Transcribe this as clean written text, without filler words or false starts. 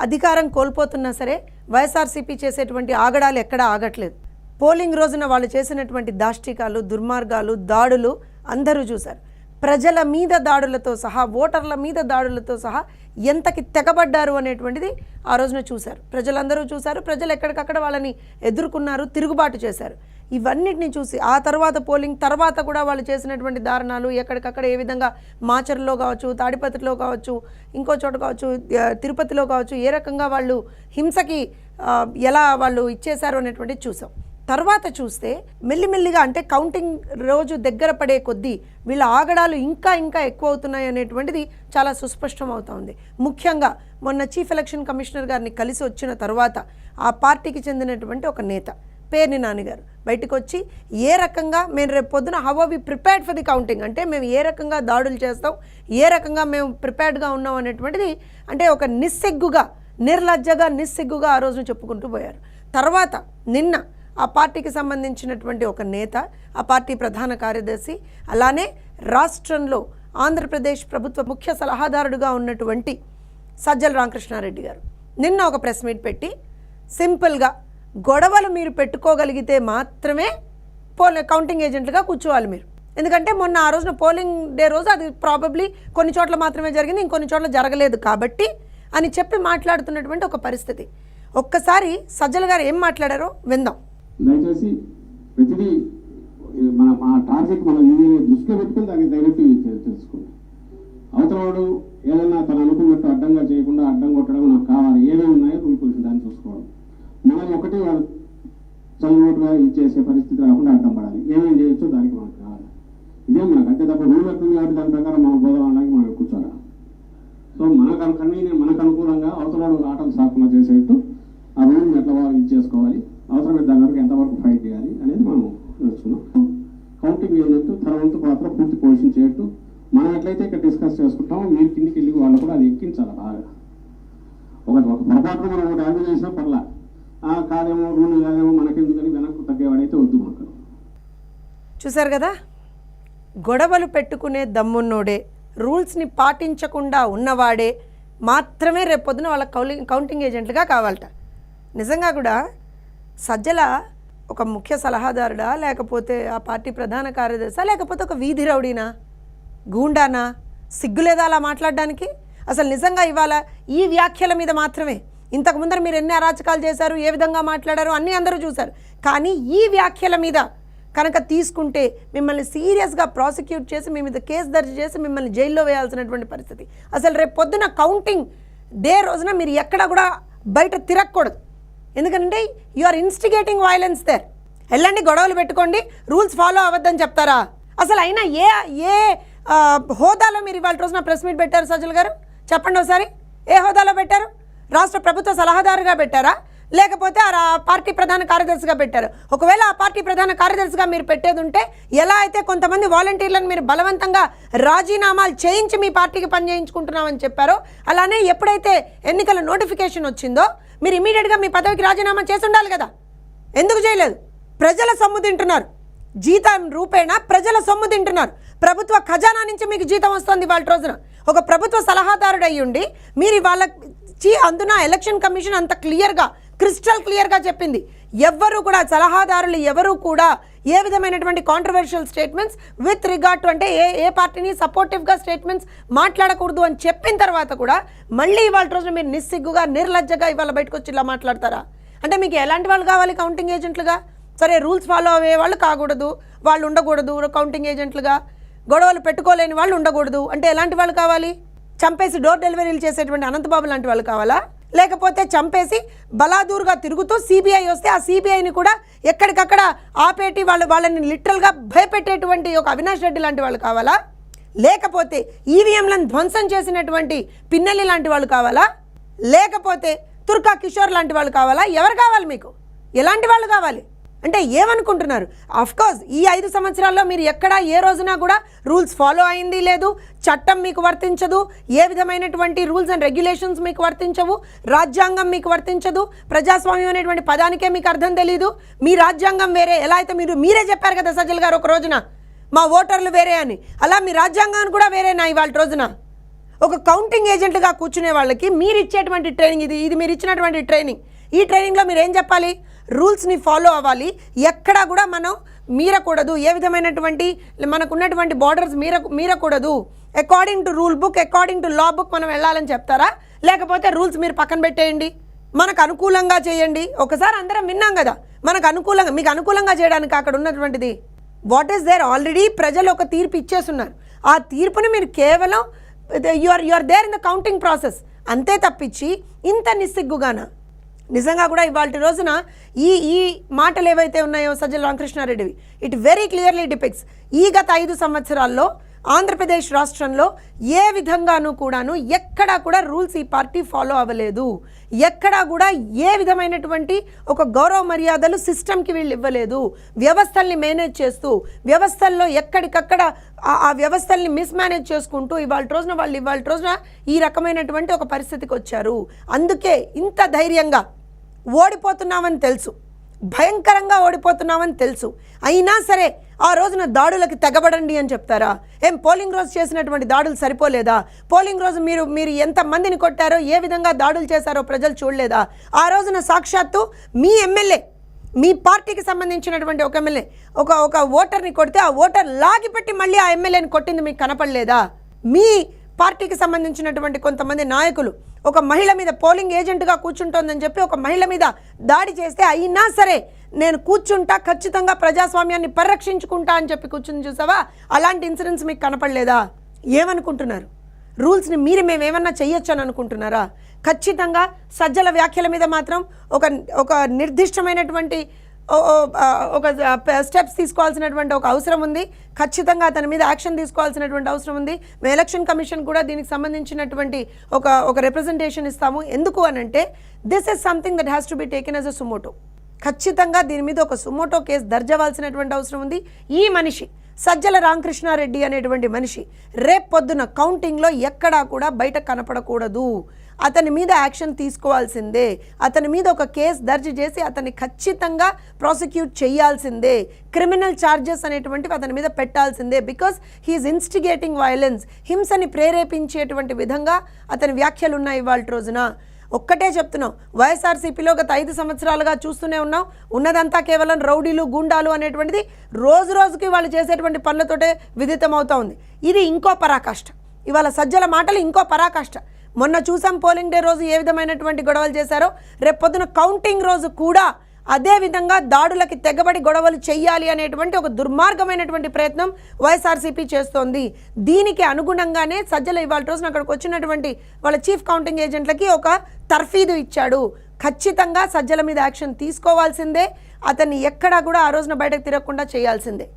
అధికారం కోల్పోతున్నా సరే వైఎస్ఆర్సీపీ చేసేటువంటి ఆగడాలు ఎక్కడా ఆగట్లేదు. పోలింగ్ రోజున వాళ్ళు చేసినటువంటి దాష్టికాలు, దుర్మార్గాలు, దాడులు అందరూ చూశారు. ప్రజల మీద దాడులతో సహా, ఓటర్ల మీద దాడులతో సహా ఎంతకి తెగబడ్డారు అనేటువంటిది ఆ రోజున చూశారు. ప్రజలందరూ చూశారు. ప్రజలు ఎక్కడికక్కడ వాళ్ళని ఎదుర్కొన్నారు, తిరుగుబాటు చేశారు. ఇవన్నిటిని చూసి ఆ తర్వాత పోలింగ్ తర్వాత కూడా వాళ్ళు చేసినటువంటి దారుణాలు, ఎక్కడికక్కడ ఏ విధంగా మాచర్లో కావచ్చు, తాడిపత్రిలో కావచ్చు, ఇంకో చోట కావచ్చు, తిరుపతిలో కావచ్చు, ఏ రకంగా వాళ్ళు హింసకి ఎలా వాళ్ళు ఇచ్చేశారు అనేటువంటిది చూసాం. తర్వాత చూస్తే మెల్లిమెల్లిగా అంటే కౌంటింగ్ రోజు దగ్గర పడే కొద్దీ వీళ్ళ ఆగడాలు ఇంకా ఎక్కువ అవుతున్నాయి అనేటువంటిది చాలా సుస్పష్టం అవుతుంది. ముఖ్యంగా మొన్న చీఫ్ ఎలక్షన్ కమిషనర్ గారిని కలిసి వచ్చిన తర్వాత ఆ పార్టీకి చెందినటువంటి ఒక నేత పేర్ని నాని గారు బయటకు వచ్చి ఏ రకంగా మేము రేపు పొద్దున how are we prepared for the counting, అంటే మేము ఏ రకంగా దాడులు చేస్తాం, ఏ రకంగా మేము ప్రిపేర్డ్గా ఉన్నాం అనేటువంటిది అంటే ఒక నిస్సిగ్గుగా ఆ రోజున చెప్పుకుంటూ పోయారు. తర్వాత నిన్న ఆ పార్టీకి సంబంధించినటువంటి ఒక నేత, ఆ పార్టీ ప్రధాన కార్యదర్శి, అలానే రాష్ట్రంలో ఆంధ్రప్రదేశ్ ప్రభుత్వ ముఖ్య సలహాదారుడుగా ఉన్నటువంటి సజ్జల రామకృష్ణారెడ్డి గారు నిన్న ఒక ప్రెస్ మీట్ పెట్టి సింపుల్గా గొడవలు మీరు పెట్టుకోగలిగితే మాత్రమే కౌంటింగ్ ఏజెంట్లుగా కూర్చోవాలి మీరు. ఎందుకంటే మొన్న ఆ రోజున పోలింగ్ డే రోజు అది ప్రాబబ్లీ కొన్ని చోట్ల మాత్రమే జరిగింది, ఇంకొన్ని చోట్ల జరగలేదు కాబట్టి అని చెప్పి మాట్లాడుతున్నటువంటి ఒక పరిస్థితి. ఒక్కసారి సజ్జల గారు ఏం మాట్లాడారో విందాం. దయచేసి ప్రతిదీ మా టార్గెట్ మనం ఇది దృష్టిలో పెట్టుకుని దాన్ని దయచేసి తెలుసుకోండి. అవతలవాడు ఏదైనా తను అనుకున్నట్టు అడ్డంగా చేయకుండా అడ్డం కొట్టడం నాకు కావాలి, ఏమేమి ఉన్నాయో రూల్ పొజిషన్ దాన్ని చూసుకోవడం. మనం ఒకటి వాడు చదువుగా ఇచ్చేసే పరిస్థితి రాకుండా అడ్డం పడాలి, ఏమేమి చేయొచ్చో దానికి మనకు కావాలి. ఇదే మనకు అంతే తప్ప రూల్ ఎట్టుంది కాబట్టి దాని ప్రకారం మనం బోధం అనడానికి మనం కూర్చోరా. సో మనకు అనుకూలంగా అవతలవాడు ఆటలు సాకుండా చేసేట్టు ఆ రూల్ని ఎట్లా ఇచ్చేసుకోవాలి, అవసరమైన దాని వరకు ఎంతవరకు ఫైట్ చేయాలి అనేది మనం తెలుసుకున్నాం. కౌంటింగ్ ఏజెంట్ తన వంతు పాత్ర పూర్తి పోషించేట్టు మనం ఎట్లయితే ఇక్కడ డిస్కస్ చేసుకుంటామో మీరు కిందికి వెళ్ళి వాళ్ళు కూడా అది ఎక్కించాలి బాగా. ఒక పొరపాటును మనం ఒకటి ఆర్గ్యూ చేసినా పర్లా, కాదేమో రూల్ కాదేమో మనకెందుకని వెనక్కు తగ్గేవాడైతే వద్దు మనకు. చూసారు కదా, గొడవలు పెట్టుకునే దమ్మున్నోడే, రూల్స్ని పాటించకుండా ఉన్నవాడే మాత్రమే రేపొద్దున వాళ్ళ కౌంటింగ్ ఏజెంట్లుగా కావాలట. నిజంగా కూడా సజ్జల ఒక ముఖ్య సలహాదారుడా, లేకపోతే ఆ పార్టీ ప్రధాన కార్యదర్శి, లేకపోతే ఒక వీధి రౌడీనా, గూండానా? సిగ్గులేదా అలా మాట్లాడడానికి? అసలు నిజంగా ఇవాళ ఈ వ్యాఖ్యల మీద మాత్రమే, ఇంతకు ముందర మీరు ఎన్ని అరాచకాలు చేశారు, ఏ విధంగా మాట్లాడారు అన్నీ అందరూ చూశారు, కానీ ఈ వ్యాఖ్యల మీద కనుక తీసుకుంటే మిమ్మల్ని సీరియస్గా ప్రాసిక్యూట్ చేసి మీ మీద కేసు దర్జీ చేసి మిమ్మల్ని జైల్లో వేయాల్సినటువంటి పరిస్థితి. అసలు రేపు పొద్దున కౌంటింగ్ డే రోజున మీరు ఎక్కడ కూడా బయట తిరగకూడదు. ఎందుకంటే you are instigating violence there. వెళ్ళండి, గొడవలు పెట్టుకోండి, రూల్స్ ఫాలో అవ్వద్దని చెప్తారా? అసలు అయినా ఏ హోదాలో మీరు ఇవాళ రోజున ప్రెస్ మీట్ పెట్టారు సజ్జల గారు? చెప్పండి ఒకసారి. ఏ హోదాలో పెట్టారు? రాష్ట్ర ప్రభుత్వ సలహాదారుగా పెట్టారా, లేకపోతే ఆ పార్టీ ప్రధాన కార్యదర్శిగా పెట్టారు? ఒకవేళ ఆ పార్టీ ప్రధాన కార్యదర్శిగా మీరు పెట్టేది ఉంటే ఎలా అయితే కొంతమంది వాలంటీర్లను మీరు బలవంతంగా రాజీనామాలు చేయించి మీ పార్టీకి పనిచేయించుకుంటున్నామని చెప్పారో, అలానే ఎప్పుడైతే ఎన్నికల నోటిఫికేషన్ వచ్చిందో మీరు ఇమీడియట్గా మీ పదవికి రాజీనామా చేసి ఉండాలి కదా. ఎందుకు చేయలేదు? ప్రజల సొమ్ము తింటున్నారు, జీతం రూపేణా ప్రజల సొమ్ము తింటున్నారు. ప్రభుత్వ ఖజానా నుంచి మీకు జీతం వస్తుంది. వాళ్ళ రోజున ఒక ప్రభుత్వ సలహాదారుడు అయ్యుండి మీరు వాళ్ళకి అందున ఎలక్షన్ కమిషన్ అంత క్లియర్గా క్రిస్టల్ క్లియర్గా చెప్పింది, ఎవ్వరూ కూడా సలహాదారులు ఎవరూ కూడా ఏ విధమైనటువంటి controversial statements with regard to అంటే ఏ పార్టీని సపోర్టివ్గా స్టేట్మెంట్స్ మాట్లాడకూడదు అని చెప్పిన తర్వాత కూడా మళ్ళీ ఇవాళ రోజున మీరు నిస్సిగ్గుగా నిర్లజ్జగా ఇవాళ బయటకు వచ్చి ఇలా మాట్లాడతారా? అంటే మీకు ఎలాంటి వాళ్ళు కావాలి కౌంటింగ్ ఏజెంట్లుగా? సరే, రూల్స్ ఫాలో అయ్యే వాళ్ళు కాకూడదు, వాళ్ళు ఉండకూడదు కౌంటింగ్ ఏజెంట్లుగా, గొడవలు పెట్టుకోలేని వాళ్ళు ఉండకూడదు అంటే ఎలాంటి వాళ్ళు కావాలి? చంపేసి డోర్ డెలివరీలు చేసేటువంటి అనంతబాబు లాంటి వాళ్ళు కావాలా? లేకపోతే చంపేసి బలాదూరుగా తిరుగుతూ సిబిఐ వస్తే ఆ సిబిఐని కూడా ఎక్కడికక్కడ ఆపేటి వాళ్ళని లిటరల్గా భయపెట్టేటువంటి ఒక అవినాష్ రెడ్డి లాంటి వాళ్ళు కావాలా? లేకపోతే ఈవీఎంలను ధ్వంసం చేసినటువంటి పిన్నెల్లి లాంటి వాళ్ళు కావాలా? లేకపోతే తుర్కా కిషోర్ లాంటి వాళ్ళు కావాలా? ఎవరు కావాలి మీకు? ఎలాంటి వాళ్ళు కావాలి? అంటే ఏమనుకుంటున్నారు? అఫ్కోర్స్ ఈ 5 సంవత్సరాల్లో మీరు ఎక్కడా ఏ రోజున కూడా రూల్స్ ఫాలో అయింది లేదు, చట్టం మీకు వర్తించదు, ఏ విధమైనటువంటి రూల్స్ అండ్ రెగ్యులేషన్స్ మీకు వర్తించవు, రాజ్యాంగం మీకు వర్తించదు, ప్రజాస్వామ్యం అనేటువంటి పదానికే మీకు అర్థం తెలీదు. మీ రాజ్యాంగం వేరే. ఎలా అయితే మీరే చెప్పారు కదా సజ్జల గారు ఒక రోజున మా ఓటర్లు వేరే అని, అలా మీ రాజ్యాంగాన్ని కూడా వేరేనా ఇవాళ రోజున? ఒక కౌంటింగ్ ఏజెంట్గా కూర్చునే వాళ్ళకి మీరు ఇచ్చేటువంటి ట్రైనింగ్ ఇది మీరు ఇచ్చినటువంటి ట్రైనింగ్. ఈ ట్రైనింగ్లో మీరు ఏం చెప్పాలి? రూల్స్ని ఫాలో అవ్వాలి, ఎక్కడా కూడా మనం మీరకూడదు, ఏ విధమైనటువంటి మనకున్నటువంటి బార్డర్స్ మీరకూడదు, according to rule book, according to law book మనం వెళ్ళాలని చెప్తారా? లేకపోతే రూల్స్ మీరు పక్కన పెట్టేయండి, మనకు అనుకూలంగా చేయండి. ఒకసారి అందరం విన్నాం కదా, మనకు అనుకూలంగా, మీకు అనుకూలంగా చేయడానికి అక్కడ ఉన్నటువంటిది వాట్ ఈస్ దేర్? ఆల్రెడీ ప్రజలు ఒక తీర్పు ఇచ్చేస్తున్నారు. ఆ తీర్పుని మీరు కేవలం you are there in the counting process, అంతే తప్పించి ఇంత నిస్సిగ్గుగానా? నిజంగా కూడా ఇవాళ రోజున ఈ మాటలు ఏవైతే ఉన్నాయో సజ్జల రామకృష్ణారెడ్డివి, ఇట్ వెరీ క్లియర్లీ డిపిక్ట్స్ ఈ గత 5 సంవత్సరాల్లో ఆంధ్రప్రదేశ్ రాష్ట్రంలో ఏ విధంగానూ కూడాను ఎక్కడా కూడా రూల్స్ ఈ పార్టీ ఫాలో అవ్వలేదు. ఎక్కడా కూడా ఏ విధమైనటువంటి ఒక గౌరవ మర్యాదలు సిస్టమ్కి వీళ్ళు ఇవ్వలేదు. వ్యవస్థల్ని మేనేజ్ చేస్తూ, వ్యవస్థల్లో ఎక్కడికక్కడ ఆ వ్యవస్థల్ని మిస్మేనేజ్ చేసుకుంటూ ఇవాళ రోజున ఈ రకమైనటువంటి ఒక పరిస్థితికి వచ్చారు. అందుకే ఇంత ధైర్యంగా ఓడిపోతున్నామని తెలుసు, భయంకరంగా ఓడిపోతున్నామని తెలుసు, అయినా సరే ఆ రోజున దాడులకి తెగబడండి అని చెప్తారా? ఏం పోలింగ్ రోజు చేసినటువంటి దాడులు సరిపోలేదా? పోలింగ్ రోజు మీరు ఎంతమందిని కొట్టారో, ఏ విధంగా దాడులు చేశారో ప్రజలు చూడలేదా? ఆ రోజున సాక్షాత్తు మీ ఎమ్మెల్యే, మీ పార్టీకి సంబంధించినటువంటి ఒక ఎమ్మెల్యే ఒక ఓటర్ని కొడితే ఆ ఓటర్ లాగిపెట్టి మళ్ళీ ఆ ఎమ్మెల్యేని కొట్టింది మీకు కనపడలేదా? మీ పార్టీకి సంబంధించినటువంటి కొంతమంది నాయకులు ఒక మహిళ మీద పోలింగ్ ఏజెంట్గా కూర్చుంటోందని చెప్పి ఒక మహిళ మీద దాడి చేస్తే, అయినా సరే నేను కూర్చుంటా, ఖచ్చితంగా ప్రజాస్వామ్యాన్ని పరిరక్షించుకుంటా అని చెప్పి కూర్చుని చూసావా? అలాంటి ఇన్సిడెంట్స్ మీకు కనపడలేదా? ఏమనుకుంటున్నారు? రూల్స్ని మేమేమన్నా చెయ్యొచ్చు అని అనుకుంటున్నారా? ఖచ్చితంగా సజ్జల వ్యాఖ్యల మీద మాత్రం ఒక నిర్దిష్టమైనటువంటి ఒక స్టెప్స్ తీసుకోవాల్సినటువంటి ఒక అవసరం ఉంది. ఖచ్చితంగా అతని మీద యాక్షన్ తీసుకోవాల్సినటువంటి అవసరం ఉంది. ఎలక్షన్ కమిషన్ కూడా దీనికి సంబంధించినటువంటి ఒక రిప్రజెంటేషన్ ఇస్తాము. ఎందుకు అనంటే this is something that has to be taken as a suo motu. ఖచ్చితంగా దీని మీద ఒక సుమోటో కేసు దర్జవ్వాల్సినటువంటి అవసరం ఉంది. ఈ మనిషి సజ్జల రామకృష్ణారెడ్డి అనేటువంటి మనిషి రేపొద్దున కౌంటింగ్లో ఎక్కడా కూడా బయట కనపడకూడదు. అతని మీద యాక్షన్ తీసుకోవాల్సిందే. అతని మీద ఒక కేసు దర్జీ చేసి అతన్ని ఖచ్చితంగా ప్రాసిక్యూట్ చేయాల్సిందే. క్రిమినల్ ఛార్జెస్ అనేటువంటివి అతని మీద పెట్టాల్సిందే. బికాస్ హీఈస్ ఇన్స్టిగేటింగ్ వైలెన్స్, హింసని ప్రేరేపించేటువంటి విధంగా అతని వ్యాఖ్యలు ఉన్నాయి ఇవాళ రోజున. ఒక్కటే చెప్తున్నాం, వైఎస్ఆర్సీపీలో గత 5 సంవత్సరాలుగా చూస్తూనే ఉన్నాం. ఉన్నదంతా కేవలం రౌడీలు, గూండాలు అనేటువంటిది రోజు రోజుకి వాళ్ళు చేసేటువంటి పనులతోటే విదితం అవుతా ఉంది. ఇది ఇంకో పరాకాష్ట. ఇవాళ సజ్జల మాటలు ఇంకో పరాకాష్ట. మొన్న చూసాం పోలింగ్ డే రోజు ఏ విధమైనటువంటి గొడవలు చేశారో, రేపొద్దున కౌంటింగ్ రోజు కూడా అదే విధంగా దాడులకి తెగబడి గొడవలు చెయ్యాలి అనేటువంటి ఒక దుర్మార్గమైనటువంటి ప్రయత్నం వైఎస్ఆర్సీపీ చేస్తోంది. దీనికి అనుగుణంగానే సజ్జల ఇవాళ రోజున అక్కడికి వచ్చినటువంటి వాళ్ళ చీఫ్ కౌంటింగ్ ఏజెంట్లకి ఒక తర్ఫీదు ఇచ్చాడు. ఖచ్చితంగా సజ్జల మీద యాక్షన్ తీసుకోవాల్సిందే. అతన్ని ఎక్కడా కూడా ఆ రోజున బయటకు తిరగకుండా చేయాల్సిందే.